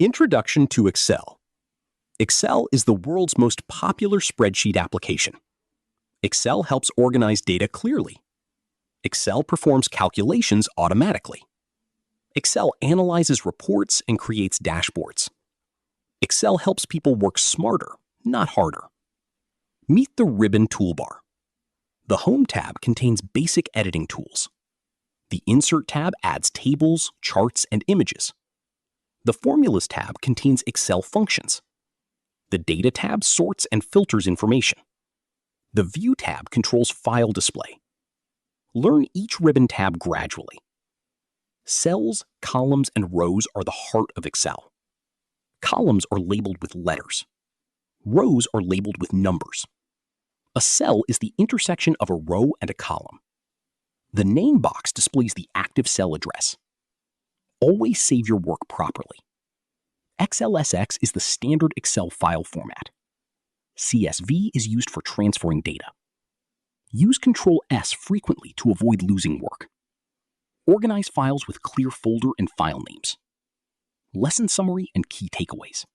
Introduction to Excel. Excel is the world's most popular spreadsheet application. Excel helps organize data clearly. Excel performs calculations automatically. Excel analyzes reports and creates dashboards. Excel helps people work smarter, not harder. Meet the ribbon toolbar. The Home tab contains basic editing tools. The Insert tab adds tables, charts, and images. The Formulas tab contains Excel functions. The Data tab sorts and filters information. The View tab controls file display. Learn each ribbon tab gradually. Cells, columns, and rows are the heart of Excel. Columns are labeled with letters. Rows are labeled with numbers. A cell is the intersection of a row and a column. The name box displays the active cell address. Always save your work properly. XLSX is the standard Excel file format. CSV is used for transferring data. Use Ctrl+S frequently to avoid losing work. Organize files with clear folder and file names. Lesson summary and key takeaways.